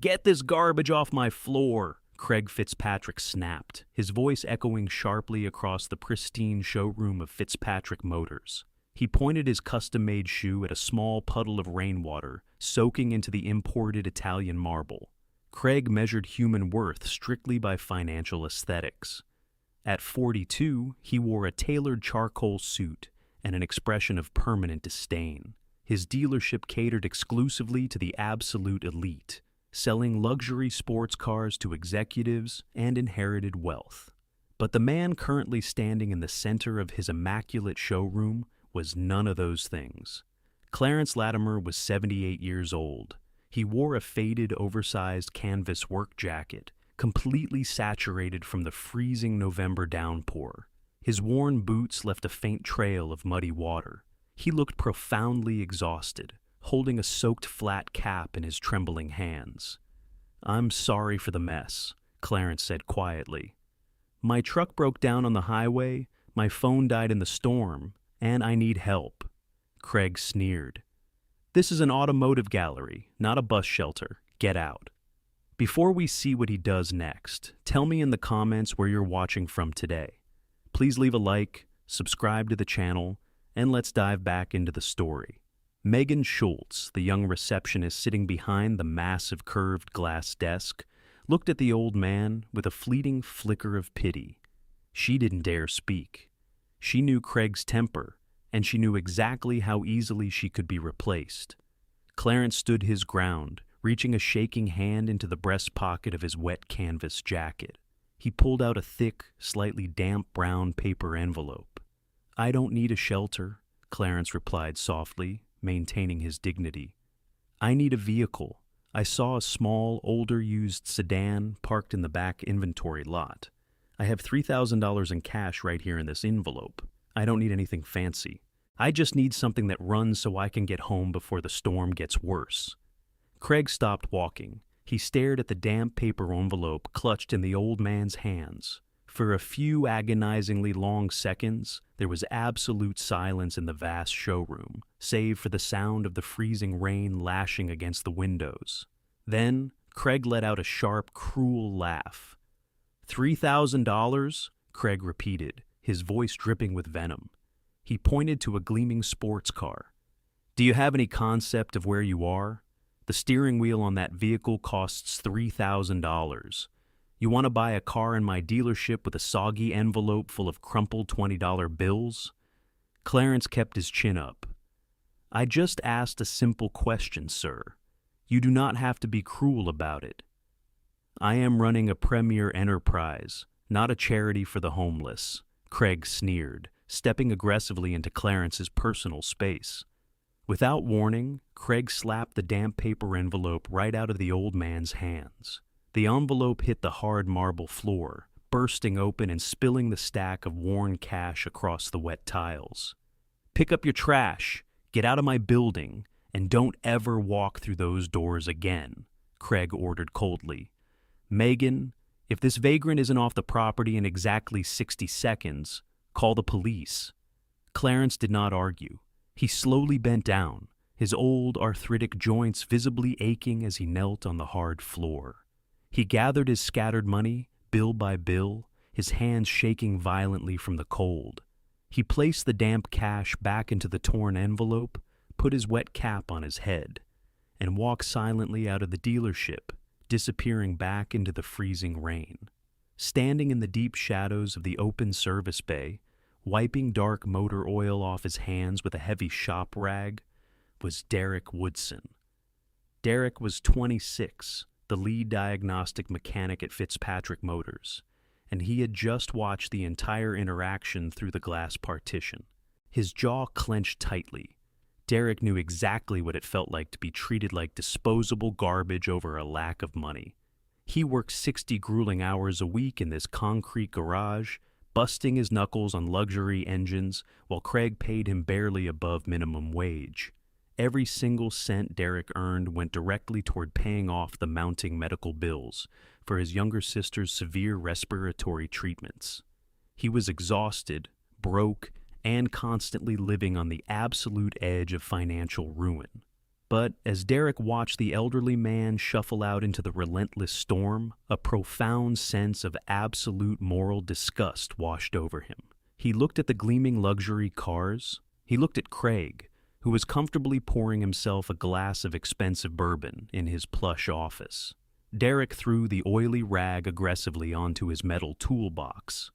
"Get this garbage off my floor!" Craig Fitzpatrick snapped, his voice echoing sharply across the pristine showroom of Fitzpatrick Motors. He pointed his custom-made shoe at a small puddle of rainwater soaking into the imported Italian marble. Craig measured human worth strictly by financial aesthetics. At 42, he wore a tailored charcoal suit and an expression of permanent disdain. His dealership catered exclusively to the absolute elite, selling luxury sports cars to executives and inherited wealth. But the man currently standing in the center of his immaculate showroom was none of those things. Clarence Latimer was 78 years old. He wore a faded, oversized canvas work jacket, completely saturated from the freezing November downpour. His worn boots left a faint trail of muddy water. He looked profoundly exhausted, holding a soaked flat cap in his trembling hands. "I'm sorry for the mess," Clarence said quietly. "My truck broke down on the highway, my phone died in the storm, and I need help." Craig sneered. "This is an automotive gallery, not a bus shelter. Get out." Before we see what he does next, tell me in the comments where you're watching from today. Please leave a like, subscribe to the channel, and let's dive back into the story. Megan Schultz, the young receptionist sitting behind the massive curved glass desk, looked at the old man with a fleeting flicker of pity. She didn't dare speak. She knew Craig's temper, and she knew exactly how easily she could be replaced. Clarence stood his ground, reaching a shaking hand into the breast pocket of his wet canvas jacket. He pulled out a thick, slightly damp brown paper envelope. "I don't need a shelter," Clarence replied softly, maintaining his dignity. "I need a vehicle. I saw a small, older used sedan parked in the back inventory lot. I have $3,000 in cash right here in this envelope. I don't need anything fancy. I just need something that runs so I can get home before the storm gets worse." Craig stopped walking. He stared at the damp paper envelope clutched in the old man's hands. For a few agonizingly long seconds, there was absolute silence in the vast showroom, save for the sound of the freezing rain lashing against the windows. Then, Craig let out a sharp, cruel laugh. $3,000? Craig repeated, his voice dripping with venom. He pointed to a gleaming sports car. "Do you have any concept of where you are? The steering wheel on that vehicle costs $3,000. You want to buy a car in my dealership with a soggy envelope full of crumpled $20 bills?" Clarence kept his chin up. "I just asked a simple question, sir. You do not have to be cruel about it. I am running a premier enterprise, not a charity for the homeless," Craig sneered, stepping aggressively into Clarence's personal space. Without warning, Craig slapped the damp paper envelope right out of the old man's hands. The envelope hit the hard marble floor, bursting open and spilling the stack of worn cash across the wet tiles. "Pick up your trash, get out of my building, and don't ever walk through those doors again," Craig ordered coldly. "Megan, if this vagrant isn't off the property in exactly 60 seconds, call the police." Clarence did not argue. He slowly bent down, his old arthritic joints visibly aching as he knelt on the hard floor. He gathered his scattered money, bill by bill, his hands shaking violently from the cold. He placed the damp cash back into the torn envelope, put his wet cap on his head, and walked silently out of the dealership, disappearing back into the freezing rain. Standing in the deep shadows of the open service bay, wiping dark motor oil off his hands with a heavy shop rag, was Derrick Woodson. Derrick was 26, the lead diagnostic mechanic at Fitzpatrick Motors, and he had just watched the entire interaction through the glass partition. His jaw clenched tightly. Derrick knew exactly what it felt like to be treated like disposable garbage over a lack of money. He worked 60 grueling hours a week in this concrete garage, busting his knuckles on luxury engines, while Craig paid him barely above minimum wage. Every single cent Derrick earned went directly toward paying off the mounting medical bills for his younger sister's severe respiratory treatments. He was exhausted, broke, and constantly living on the absolute edge of financial ruin. But as Derrick watched the elderly man shuffle out into the relentless storm, a profound sense of absolute moral disgust washed over him. He looked at the gleaming luxury cars. He looked at Craig, who was comfortably pouring himself a glass of expensive bourbon in his plush office. Derrick threw the oily rag aggressively onto his metal toolbox.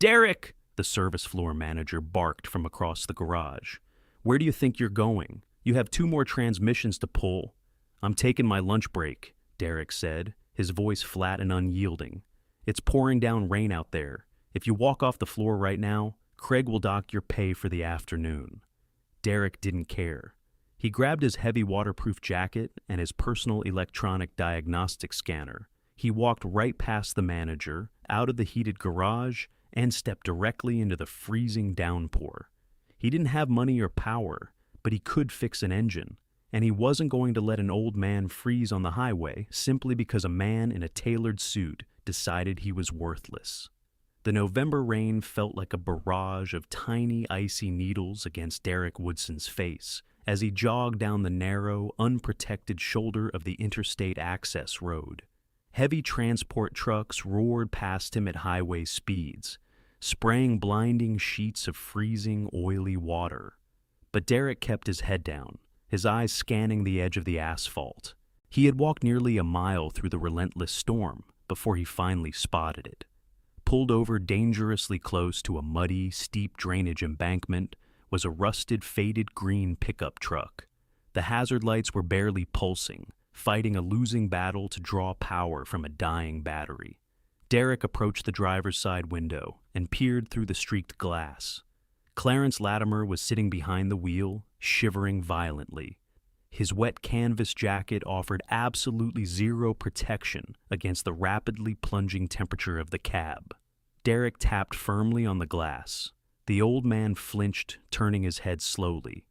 "Derrick!" the service floor manager barked from across the garage. "Where do you think you're going? You have 2 more transmissions to pull." "I'm taking my lunch break," Derrick said, his voice flat and unyielding. "It's pouring down rain out there. If you walk off the floor right now, Craig will dock your pay for the afternoon." Derrick didn't care. He grabbed his heavy waterproof jacket and his personal electronic diagnostic scanner. He walked right past the manager, out of the heated garage, and stepped directly into the freezing downpour. He didn't have money or power, but he could fix an engine, and he wasn't going to let an old man freeze on the highway simply because a man in a tailored suit decided he was worthless. The November rain felt like a barrage of tiny, icy needles against Derrick Woodson's face as he jogged down the narrow, unprotected shoulder of the interstate access road. Heavy transport trucks roared past him at highway speeds, spraying blinding sheets of freezing, oily water. But Derrick kept his head down, his eyes scanning the edge of the asphalt. He had walked nearly a mile through the relentless storm before he finally spotted it. Pulled over dangerously close to a muddy, steep drainage embankment was a rusted, faded green pickup truck. The hazard lights were barely pulsing, fighting a losing battle to draw power from a dying battery. Derrick approached the driver's side window and peered through the streaked glass. Clarence Latimer was sitting behind the wheel, shivering violently. His wet canvas jacket offered absolutely zero protection against the rapidly plunging temperature of the cab. Derrick tapped firmly on the glass. The old man flinched, turning his head slowly.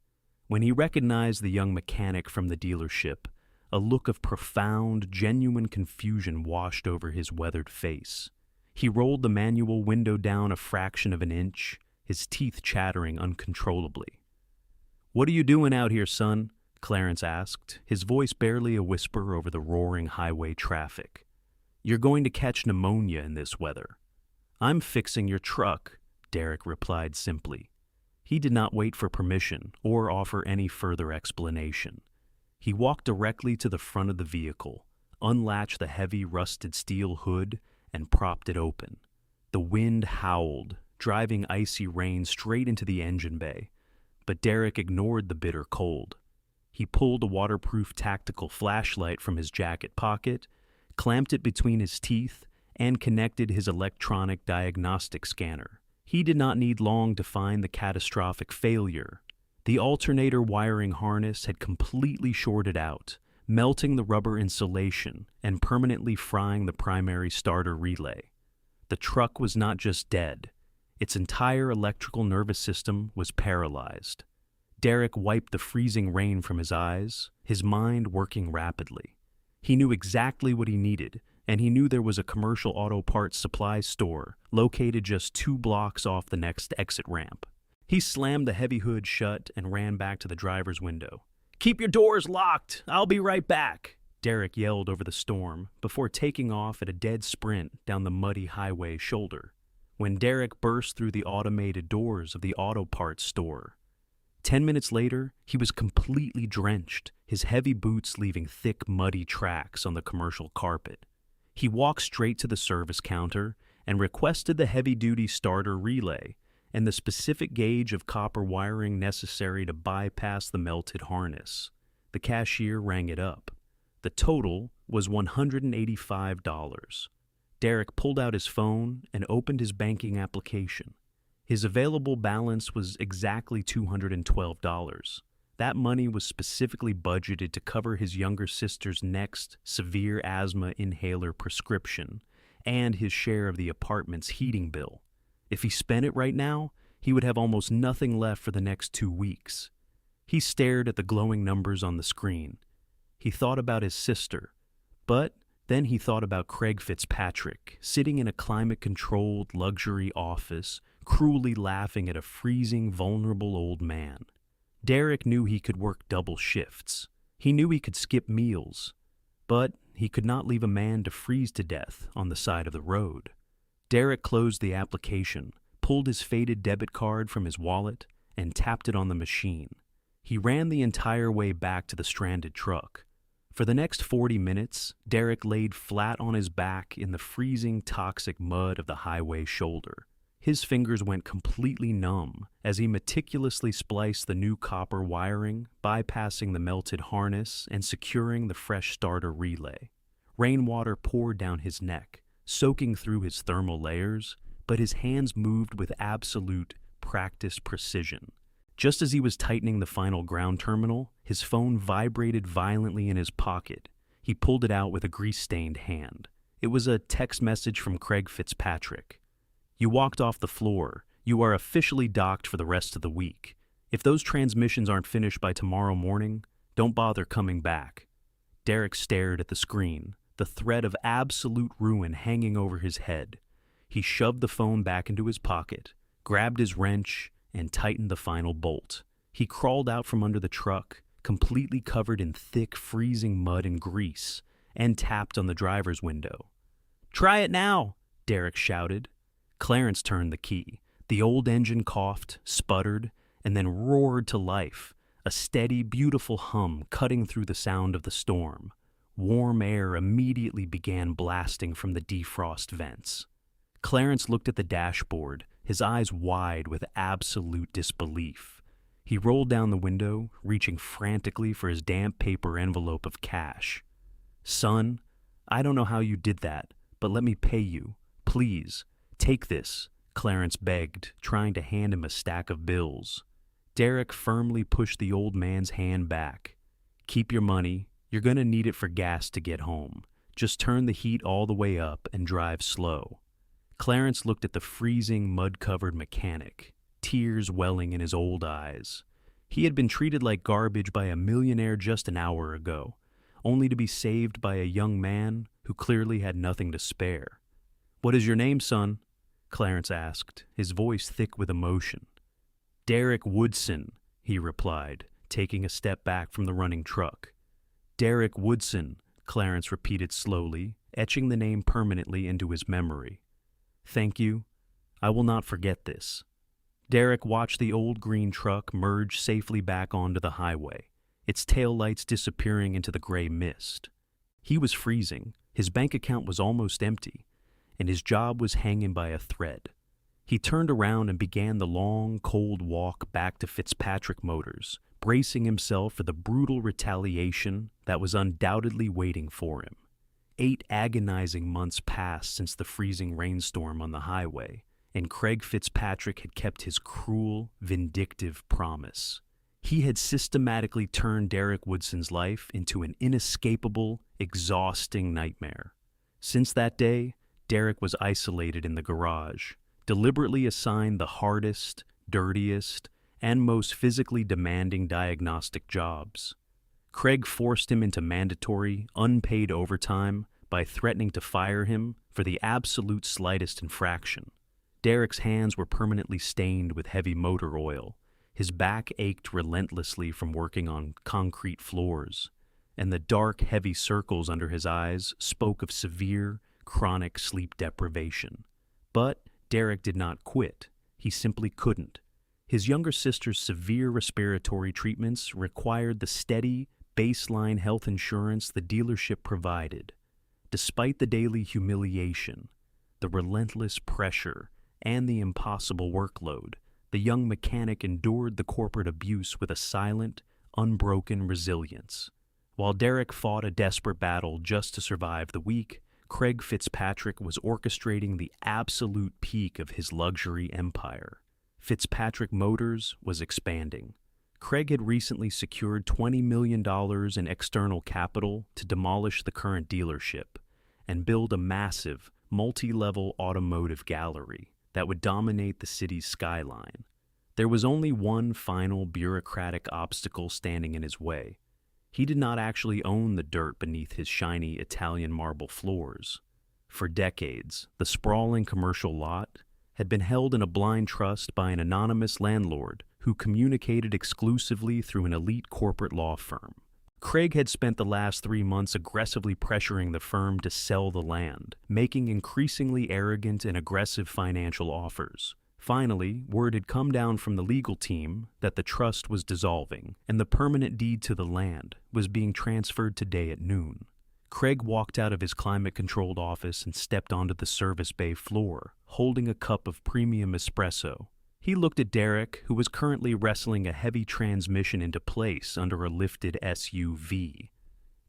When he recognized the young mechanic from the dealership, a look of profound, genuine confusion washed over his weathered face. He rolled the manual window down a fraction of an inch, his teeth chattering uncontrollably. "What are you doing out here, son?" Clarence asked, his voice barely a whisper over the roaring highway traffic. "You're going to catch pneumonia in this weather." "I'm fixing your truck," Derrick replied simply. He did not wait for permission or offer any further explanation. He walked directly to the front of the vehicle, unlatched the heavy rusted steel hood, and propped it open. The wind howled, driving icy rain straight into the engine bay, but Derrick ignored the bitter cold. He pulled a waterproof tactical flashlight from his jacket pocket, clamped it between his teeth, and connected his electronic diagnostic scanner. He did not need long to find the catastrophic failure. The alternator wiring harness had completely shorted out, melting the rubber insulation and permanently frying the primary starter relay. The truck was not just dead. Its entire electrical nervous system was paralyzed. Derrick wiped the freezing rain from his eyes, his mind working rapidly. He knew exactly what he needed, and he knew there was a commercial auto parts supply store located just 2 blocks off the next exit ramp. He slammed the heavy hood shut and ran back to the driver's window. "Keep your doors locked! I'll be right back!" Derrick yelled over the storm before taking off at a dead sprint down the muddy highway shoulder. When Derrick burst through the automated doors of the auto parts store, 10 minutes later, he was completely drenched, his heavy boots leaving thick, muddy tracks on the commercial carpet. He walked straight to the service counter and requested the heavy-duty starter relay and the specific gauge of copper wiring necessary to bypass the melted harness. The cashier rang it up. The total was $185. Derrick pulled out his phone and opened his banking application. His available balance was exactly $212. That money was specifically budgeted to cover his younger sister's next severe asthma inhaler prescription and his share of the apartment's heating bill. If he spent it right now, he would have almost nothing left for the next 2 weeks. He stared at the glowing numbers on the screen. He thought about his sister, but then he thought about Craig Fitzpatrick, sitting in a climate-controlled luxury office, cruelly laughing at a freezing, vulnerable old man. Derrick knew he could work double shifts. He knew he could skip meals, but he could not leave a man to freeze to death on the side of the road. Derrick closed the application, pulled his faded debit card from his wallet, and tapped it on the machine. He ran the entire way back to the stranded truck. For the next 40 minutes, Derrick laid flat on his back in the freezing, toxic mud of the highway shoulder. His fingers went completely numb as he meticulously spliced the new copper wiring, bypassing the melted harness and securing the fresh starter relay. Rainwater poured down his neck, soaking through his thermal layers, but his hands moved with absolute, practiced precision. Just as he was tightening the final ground terminal, his phone vibrated violently in his pocket. He pulled it out with a grease-stained hand. It was a text message from Craig Fitzpatrick. "You walked off the floor. You are officially docked for the rest of the week. If those transmissions aren't finished by tomorrow morning, don't bother coming back." Derrick stared at the screen, the threat of absolute ruin hanging over his head. He shoved the phone back into his pocket, grabbed his wrench, and tightened the final bolt. He crawled out from under the truck, completely covered in thick, freezing mud and grease, and tapped on the driver's window. "Try it now," Derrick shouted. Clarence turned the key. The old engine coughed, sputtered, and then roared to life, a steady, beautiful hum cutting through the sound of the storm. Warm air immediately began blasting from the defrost vents. Clarence looked at the dashboard, his eyes wide with absolute disbelief. He rolled down the window, reaching frantically for his damp paper envelope of cash. "Son, I don't know how you did that, but let me pay you. Please, take this," Clarence begged, trying to hand him a stack of bills. Derrick firmly pushed the old man's hand back. "Keep your money. You're going to need it for gas to get home. Just turn the heat all the way up and drive slow." Clarence looked at the freezing, mud-covered mechanic, tears welling in his old eyes. He had been treated like garbage by a millionaire just an hour ago, only to be saved by a young man who clearly had nothing to spare. "What is your name, son?" Clarence asked, his voice thick with emotion. "Derrick Woodson," he replied, taking a step back from the running truck. "Derrick Woodson," Clarence repeated slowly, etching the name permanently into his memory. "Thank you. I will not forget this." Derrick watched the old green truck merge safely back onto the highway, its taillights disappearing into the gray mist. He was freezing, his bank account was almost empty, and his job was hanging by a thread. He turned around and began the long, cold walk back to Fitzpatrick Motors, bracing himself for the brutal retaliation that was undoubtedly waiting for him. 8 agonizing months passed since the freezing rainstorm on the highway, and Craig Fitzpatrick had kept his cruel, vindictive promise. He had systematically turned Derrick Woodson's life into an inescapable, exhausting nightmare. Since that day, Derrick was isolated in the garage, deliberately assigned the hardest, dirtiest, and most physically demanding diagnostic jobs. Craig forced him into mandatory, unpaid overtime by threatening to fire him for the absolute slightest infraction. Derrick's hands were permanently stained with heavy motor oil. His back ached relentlessly from working on concrete floors, and the dark, heavy circles under his eyes spoke of severe, chronic sleep deprivation. But Derrick did not quit. He simply couldn't. His younger sister's severe respiratory treatments required the steady, baseline health insurance the dealership provided. Despite the daily humiliation, the relentless pressure, and the impossible workload, the young mechanic endured the corporate abuse with a silent, unbroken resilience. While Derrick fought a desperate battle just to survive the week, Craig Fitzpatrick was orchestrating the absolute peak of his luxury empire. Fitzpatrick Motors was expanding. Craig had recently secured $20 million in external capital to demolish the current dealership and build a massive, multi-level automotive gallery that would dominate the city's skyline. There was only one final bureaucratic obstacle standing in his way. He did not actually own the dirt beneath his shiny Italian marble floors. For decades, the sprawling commercial lot had been held in a blind trust by an anonymous landlord who communicated exclusively through an elite corporate law firm. Craig had spent the last 3 months aggressively pressuring the firm to sell the land, making increasingly arrogant and aggressive financial offers. Finally, word had come down from the legal team that the trust was dissolving, and the permanent deed to the land was being transferred today at noon. Craig walked out of his climate-controlled office and stepped onto the service bay floor, holding a cup of premium espresso. He looked at Derrick, who was currently wrestling a heavy transmission into place under a lifted SUV.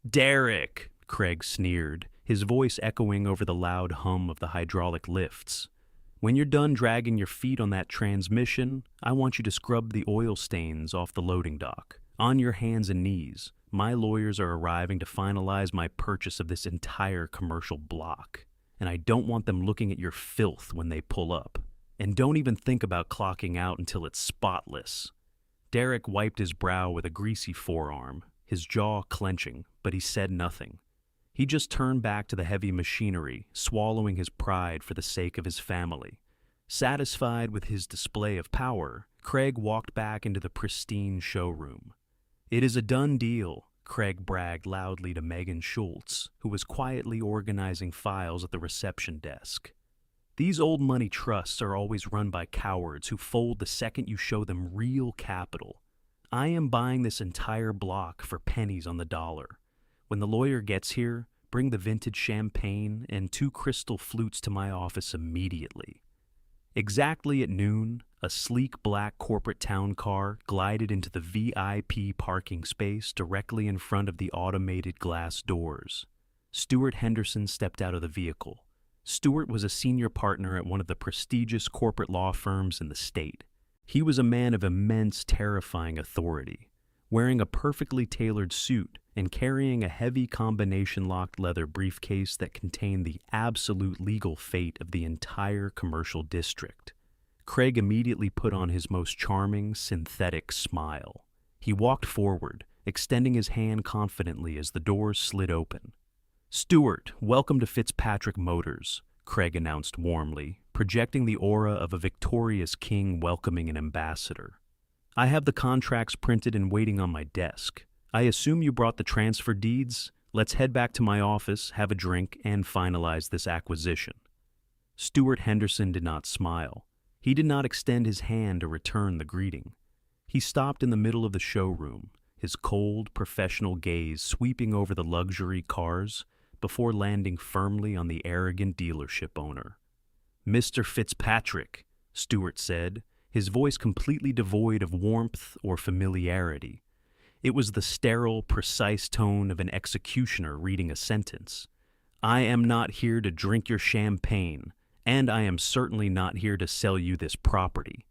"Derrick," Craig sneered, his voice echoing over the loud hum of the hydraulic lifts. "When you're done dragging your feet on that transmission, I want you to scrub the oil stains off the loading dock. On your hands and knees. My lawyers are arriving to finalize my purchase of this entire commercial block, and I don't want them looking at your filth when they pull up. And don't even think about clocking out until it's spotless." Derrick wiped his brow with a greasy forearm, his jaw clenching, but he said nothing. He just turned back to the heavy machinery, swallowing his pride for the sake of his family. Satisfied with his display of power, Craig walked back into the pristine showroom. "It is a done deal," Craig bragged loudly to Megan Schultz, who was quietly organizing files at the reception desk. "These old money trusts are always run by cowards who fold the second you show them real capital. I am buying this entire block for pennies on the dollar. When the lawyer gets here, bring the vintage champagne and 2 crystal flutes to my office immediately." Exactly at noon, a sleek black corporate town car glided into the VIP parking space directly in front of the automated glass doors. Stuart Henderson stepped out of the vehicle. Stuart was a senior partner at one of the prestigious corporate law firms in the state. He was a man of immense, terrifying authority. Wearing a perfectly tailored suit and carrying a heavy combination-locked leather briefcase that contained the absolute legal fate of the entire commercial district. Craig immediately put on his most charming, synthetic smile. He walked forward, extending his hand confidently as the doors slid open. "Stuart, welcome to Fitzpatrick Motors," Craig announced warmly, projecting the aura of a victorious king welcoming an ambassador. "I have the contracts printed and waiting on my desk. I assume you brought the transfer deeds? Let's head back to my office, have a drink, and finalize this acquisition." Stuart Henderson did not smile. He did not extend his hand to return the greeting. He stopped in the middle of the showroom, his cold, professional gaze sweeping over the luxury cars before landing firmly on the arrogant dealership owner. "Mr. Fitzpatrick," Stuart said, his voice completely devoid of warmth or familiarity. It was the sterile, precise tone of an executioner reading a sentence. "I am not here to drink your champagne, and I am certainly not here to sell you this property."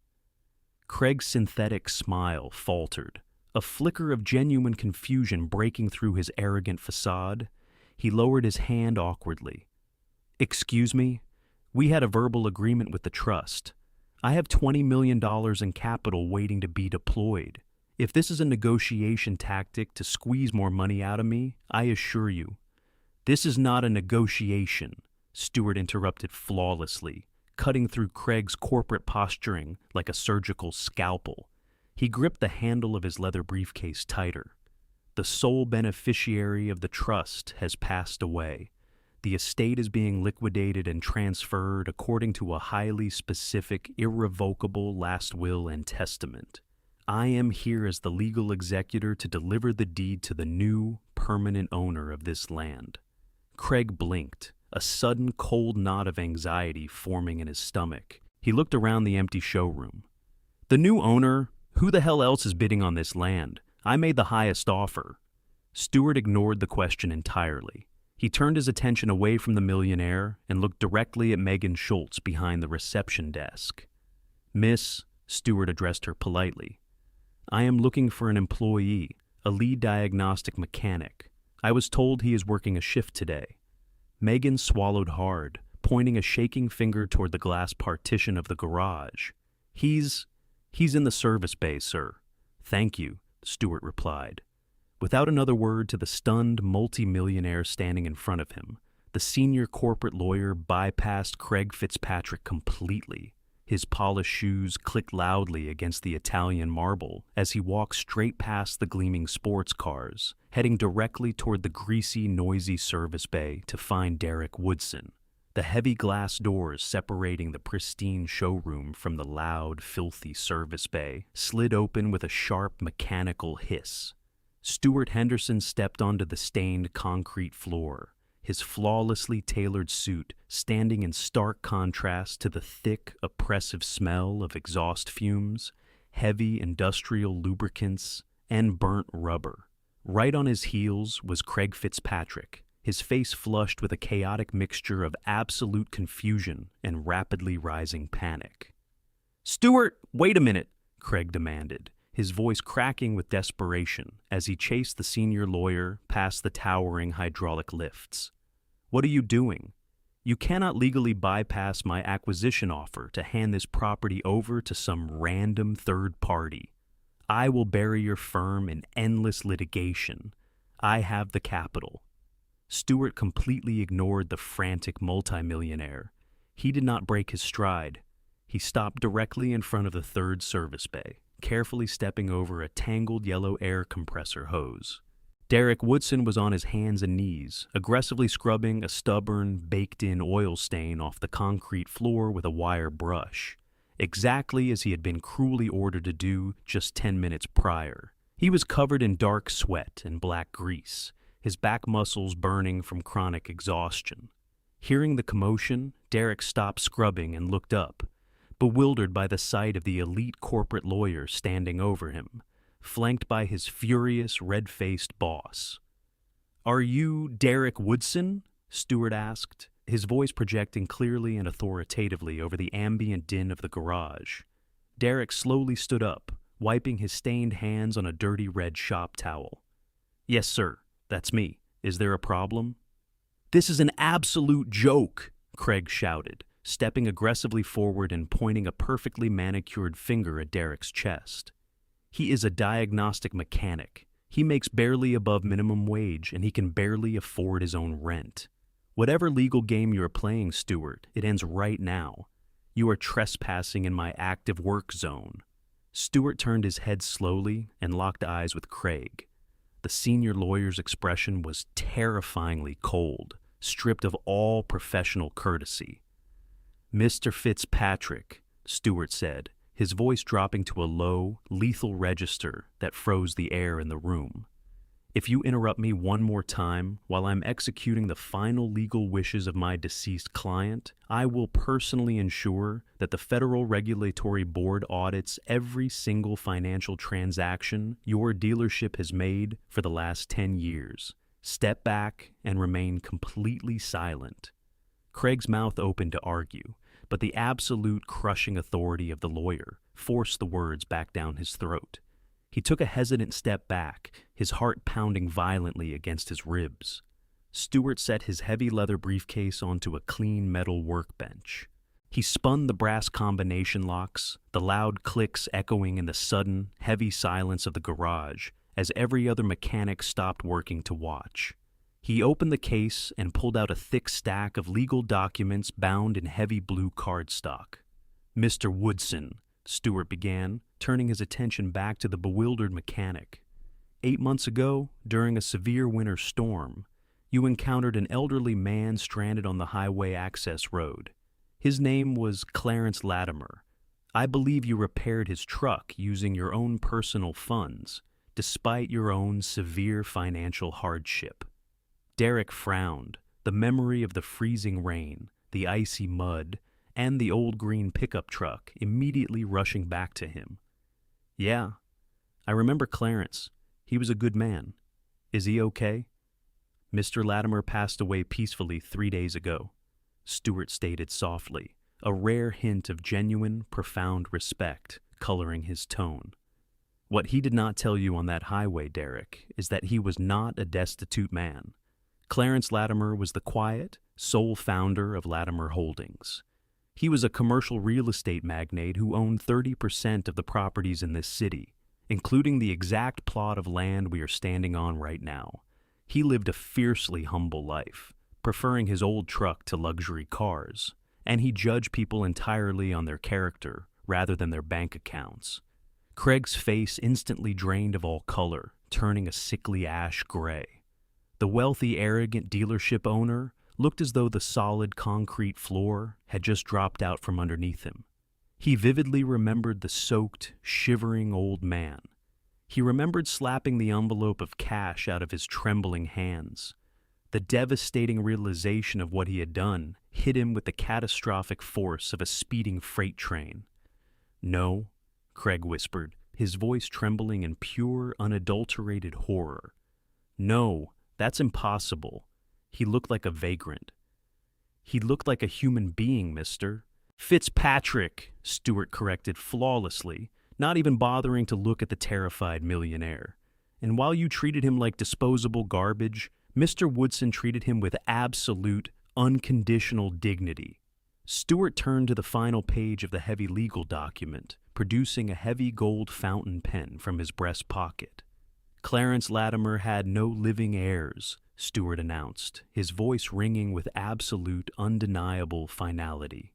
Craig's synthetic smile faltered, a flicker of genuine confusion breaking through his arrogant facade. He lowered his hand awkwardly. "Excuse me? We had a verbal agreement with the trust. I have $20 million in capital waiting to be deployed. If this is a negotiation tactic to squeeze more money out of me, I assure you." "This is not a negotiation," Stuart interrupted flawlessly, cutting through Craig's corporate posturing like a surgical scalpel. He gripped the handle of his leather briefcase tighter. "The sole beneficiary of the trust has passed away. The estate is being liquidated and transferred according to a highly specific, irrevocable last will and testament. I am here as the legal executor to deliver the deed to the new, permanent owner of this land." Craig blinked, a sudden cold knot of anxiety forming in his stomach. He looked around the empty showroom. "The new owner? Who the hell else is bidding on this land? I made the highest offer." Stuart ignored the question entirely. He turned his attention away from the millionaire and looked directly at Megan Schultz behind the reception desk. "Miss," Stuart addressed her politely, "I am looking for an employee, a lead diagnostic mechanic. I was told he is working a shift today." Megan swallowed hard, pointing a shaking finger toward the glass partition of the garage. He's in the service bay, sir." "Thank you," Stuart replied. Without another word to the stunned multi-millionaire standing in front of him, the senior corporate lawyer bypassed Craig Fitzpatrick completely. His polished shoes clicked loudly against the Italian marble as he walked straight past the gleaming sports cars, heading directly toward the greasy, noisy service bay to find Derrick Woodson. The heavy glass doors separating the pristine showroom from the loud, filthy service bay slid open with a sharp, mechanical hiss. Stuart Henderson stepped onto the stained concrete floor, his flawlessly tailored suit standing in stark contrast to the thick, oppressive smell of exhaust fumes, heavy industrial lubricants, and burnt rubber. Right on his heels was Craig Fitzpatrick, his face flushed with a chaotic mixture of absolute confusion and rapidly rising panic. "Stuart, wait a minute," Craig demanded, his voice cracking with desperation as he chased the senior lawyer past the towering hydraulic lifts. "What are you doing? You cannot legally bypass my acquisition offer to hand this property over to some random third party. I will bury your firm in endless litigation. I have the capital." Stuart completely ignored the frantic multimillionaire. He did not break his stride. He stopped directly in front of the third service bay, carefully stepping over a tangled yellow air compressor hose. Derrick Woodson was on his hands and knees, aggressively scrubbing a stubborn, baked-in oil stain off the concrete floor with a wire brush, exactly as he had been cruelly ordered to do just 10 minutes prior. He was covered in dark sweat and black grease, his back muscles burning from chronic exhaustion. Hearing the commotion, Derrick stopped scrubbing and looked up, bewildered by the sight of the elite corporate lawyer standing over him, flanked by his furious, red-faced boss. "Are you Derrick Woodson?" Stuart asked, his voice projecting clearly and authoritatively over the ambient din of the garage. Derrick slowly stood up, wiping his stained hands on a dirty red shop towel. "Yes, sir, that's me. Is there a problem?" "This is an absolute joke," Craig shouted, stepping aggressively forward and pointing a perfectly manicured finger at Derrick's chest. "He is a diagnostic mechanic. He makes barely above minimum wage, and he can barely afford his own rent. Whatever legal game you are playing, Stuart, it ends right now. You are trespassing in my active work zone." Stuart turned his head slowly and locked eyes with Craig. The senior lawyer's expression was terrifyingly cold, stripped of all professional courtesy. "Mr. Fitzpatrick," Stuart said, his voice dropping to a low, lethal register that froze the air in the room. "If you interrupt me one more time while I'm executing the final legal wishes of my deceased client, I will personally ensure that the Federal Regulatory Board audits every single financial transaction your dealership has made for the last 10 years. Step back and remain completely silent." Craig's mouth opened to argue, but the absolute crushing authority of the lawyer forced the words back down his throat. He took a hesitant step back, his heart pounding violently against his ribs. Stuart set his heavy leather briefcase onto a clean metal workbench. He spun the brass combination locks, the loud clicks echoing in the sudden, heavy silence of the garage as every other mechanic stopped working to watch. He opened the case and pulled out a thick stack of legal documents bound in heavy blue cardstock. "Mr. Woodson," Stuart began, turning his attention back to the bewildered mechanic. "8 months ago, during a severe winter storm, you encountered an elderly man stranded on the highway access road. His name was Clarence Latimer. I believe you repaired his truck using your own personal funds, despite your own severe financial hardship." Derrick frowned, the memory of the freezing rain, the icy mud, and the old green pickup truck immediately rushing back to him. "Yeah, I remember Clarence. He was a good man. Is he okay?" "Mr. Latimer passed away peacefully 3 days ago," Stuart stated softly, a rare hint of genuine, profound respect coloring his tone. "What he did not tell you on that highway, Derrick, is that he was not a destitute man. Clarence Latimer was the quiet, sole founder of Latimer Holdings. He was a commercial real estate magnate who owned 30% of the properties in this city, including the exact plot of land we are standing on right now. He lived a fiercely humble life, preferring his old truck to luxury cars, and he judged people entirely on their character rather than their bank accounts. Craig's face instantly drained of all color, turning a sickly ash gray. The wealthy, arrogant dealership owner looked as though the solid concrete floor had just dropped out from underneath him. He vividly remembered the soaked, shivering old man. He remembered slapping the envelope of cash out of his trembling hands. The devastating realization of what he had done hit him with the catastrophic force of a speeding freight train. "No," Craig whispered, his voice trembling in pure, unadulterated horror. "No, that's impossible. He looked like a vagrant." "He looked like a human being, mister." "Fitzpatrick," Stewart corrected flawlessly, not even bothering to look at the terrified millionaire. "And while you treated him like disposable garbage, Mr. Woodson treated him with absolute, unconditional dignity." Stewart turned to the final page of the heavy legal document, producing a heavy gold fountain pen from his breast pocket. "Clarence Latimer had no living heirs," Stewart announced, his voice ringing with absolute, undeniable finality.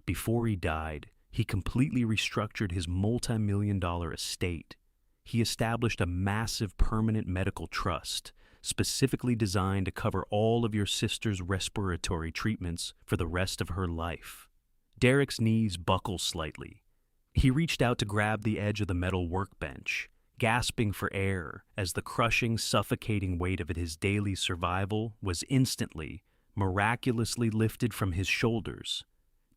"Before he died, he completely restructured his multi-million-dollar estate. He established a massive permanent medical trust, specifically designed to cover all of your sister's respiratory treatments for the rest of her life." Derrick's knees buckled slightly. He reached out to grab the edge of the metal workbench, gasping for air as the crushing, suffocating weight of his daily survival was instantly, miraculously lifted from his shoulders.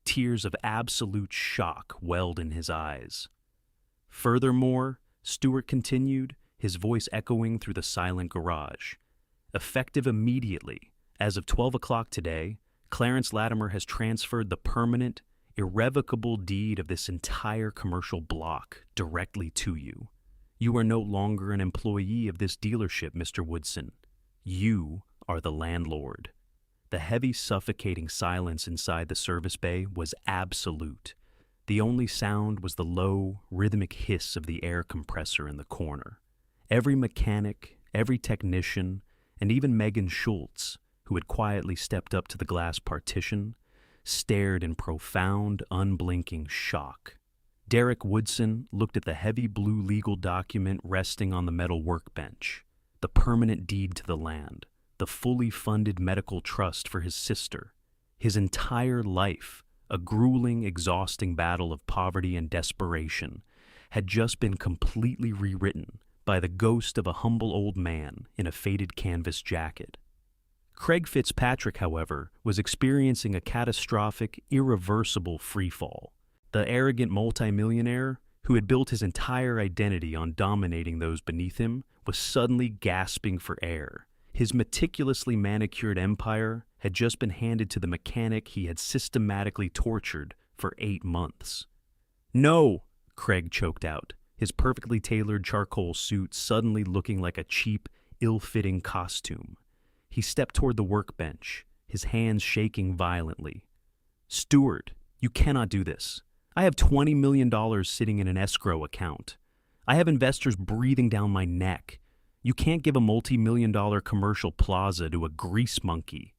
Tears of absolute shock welled in his eyes. "Furthermore," Stewart continued, his voice echoing through the silent garage, "effective immediately, as of 12 o'clock today, Clarence Latimer has transferred the permanent, irrevocable deed of this entire commercial block directly to you. You are no longer an employee of this dealership, Mr. Woodson. You are the landlord." The heavy, suffocating silence inside the service bay was absolute. The only sound was the low, rhythmic hiss of the air compressor in the corner. Every mechanic, every technician, and even Megan Schultz, who had quietly stepped up to the glass partition, stared in profound, unblinking shock. Derrick Woodson looked at the heavy blue legal document resting on the metal workbench, the permanent deed to the land, the fully funded medical trust for his sister. His entire life, a grueling, exhausting battle of poverty and desperation, had just been completely rewritten by the ghost of a humble old man in a faded canvas jacket. Craig Fitzpatrick, however, was experiencing a catastrophic, irreversible freefall. The arrogant multimillionaire, who had built his entire identity on dominating those beneath him, was suddenly gasping for air. His meticulously manicured empire had just been handed to the mechanic he had systematically tortured for 8 months. "No!" Craig choked out, his perfectly tailored charcoal suit suddenly looking like a cheap, ill-fitting costume. He stepped toward the workbench, his hands shaking violently. "Stewart, you cannot do this. I have $20 million sitting in an escrow account. I have investors breathing down my neck. You can't give a multi-million-dollar commercial plaza to a grease monkey."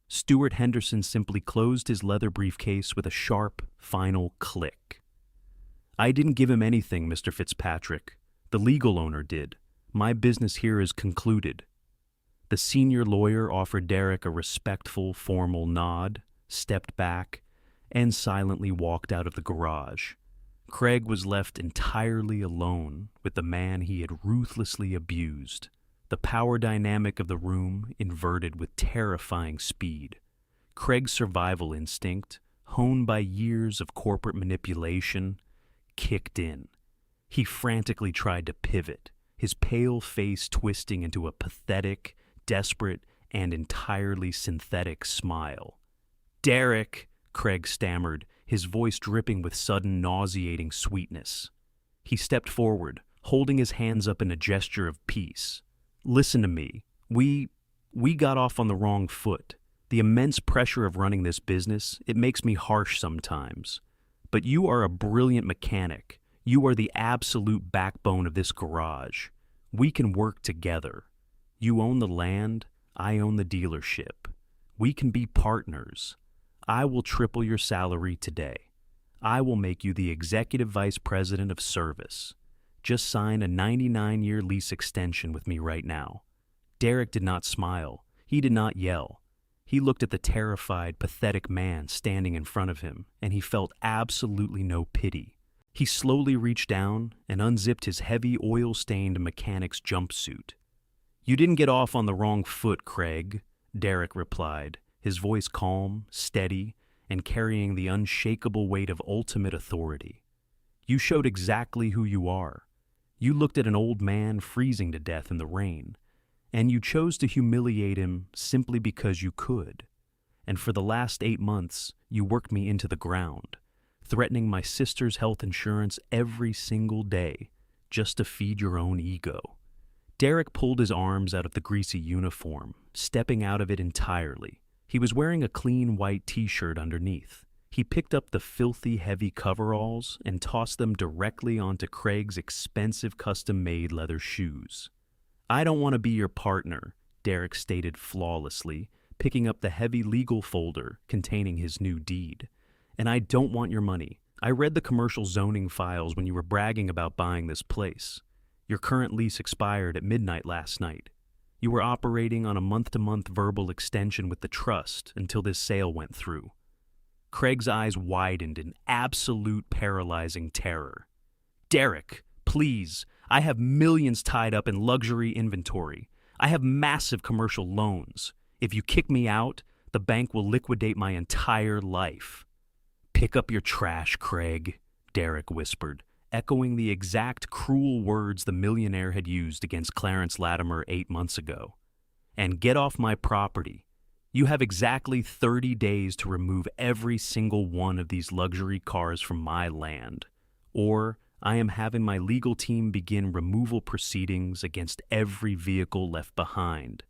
Stewart Henderson simply closed his leather briefcase with a sharp, final click. "I didn't give him anything, Mr. Fitzpatrick. The legal owner did. My business here is concluded." The senior lawyer offered Derrick a respectful, formal nod, stepped back, and silently walked out of the garage. Craig was left entirely alone with the man he had ruthlessly abused. The power dynamic of the room inverted with terrifying speed. Craig's survival instinct, honed by years of corporate manipulation, kicked in. He frantically tried to pivot, his pale face twisting into a pathetic, desperate, and entirely synthetic smile. "Derrick," Craig stammered, his voice dripping with sudden nauseating sweetness. He stepped forward, holding his hands up in a gesture of peace. "Listen to me. We got off on the wrong foot. The immense pressure of running this business, it makes me harsh sometimes. But you are a brilliant mechanic. You are the absolute backbone of this garage. We can work together. You own the land, I own the dealership. We can be partners. I will triple your salary today. I will make you the executive vice president of service. Just sign a 99-year lease extension with me right now." Derrick did not smile. He did not yell. He looked at the terrified, pathetic man standing in front of him, and he felt absolutely no pity. He slowly reached down and unzipped his heavy, oil-stained mechanic's jumpsuit. "You didn't get off on the wrong foot, Craig," Derrick replied, his voice calm, steady, and carrying the unshakable weight of ultimate authority. "You showed exactly who you are. You looked at an old man freezing to death in the rain, and you chose to humiliate him simply because you could. And for the last 8 months, you worked me into the ground, threatening my sister's health insurance every single day just to feed your own ego." Derrick pulled his arms out of the greasy uniform, stepping out of it entirely. He was wearing a clean white t-shirt underneath. He picked up the filthy, heavy coveralls and tossed them directly onto Craig's expensive custom-made leather shoes. "I don't want to be your partner," Derrick stated flawlessly, picking up the heavy legal folder containing his new deed. "And I don't want your money. I read the commercial zoning files when you were bragging about buying this place. Your current lease expired at midnight last night. You were operating on a month-to-month verbal extension with the trust until this sale went through." Craig's eyes widened in absolute paralyzing terror. "Derrick, please. I have millions tied up in luxury inventory. I have massive commercial loans. If you kick me out, the bank will liquidate my entire life." "Pick up your trash, Craig," Derrick whispered, echoing the exact cruel words the millionaire had used against Clarence Latimer 8 months ago. "And get off my property. You have exactly 30 days to remove every single one of these luxury cars from my land, or I am having my legal team begin removal proceedings against every vehicle left behind."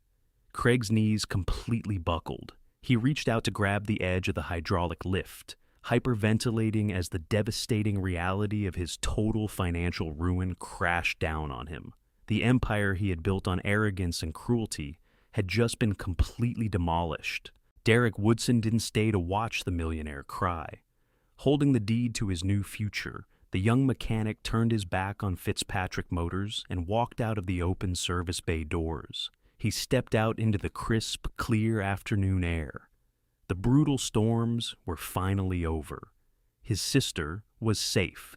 Craig's knees completely buckled. He reached out to grab the edge of the hydraulic lift, hyperventilating as the devastating reality of his total financial ruin crashed down on him. The empire he had built on arrogance and cruelty had just been completely demolished. Derrick Woodson didn't stay to watch the millionaire cry. Holding the deed to his new future, the young mechanic turned his back on Fitzpatrick Motors and walked out of the open service bay doors. He stepped out into the crisp, clear afternoon air. The brutal storms were finally over. His sister was safe.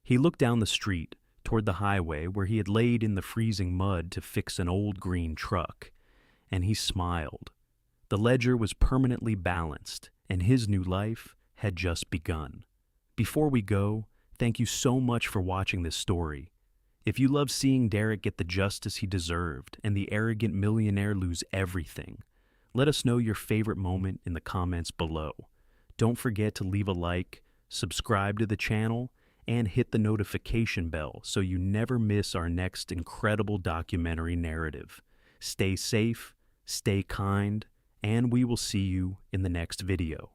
He looked down the street, toward the highway where he had laid in the freezing mud to fix an old green truck, and he smiled. The ledger was permanently balanced, and his new life had just begun. Before we go, thank you so much for watching this story. If you love seeing Derrick get the justice he deserved and the arrogant millionaire lose everything, let us know your favorite moment in the comments below. Don't forget to leave a like, subscribe to the channel, and hit the notification bell so you never miss our next incredible documentary narrative. Stay safe, stay kind, and we will see you in the next video.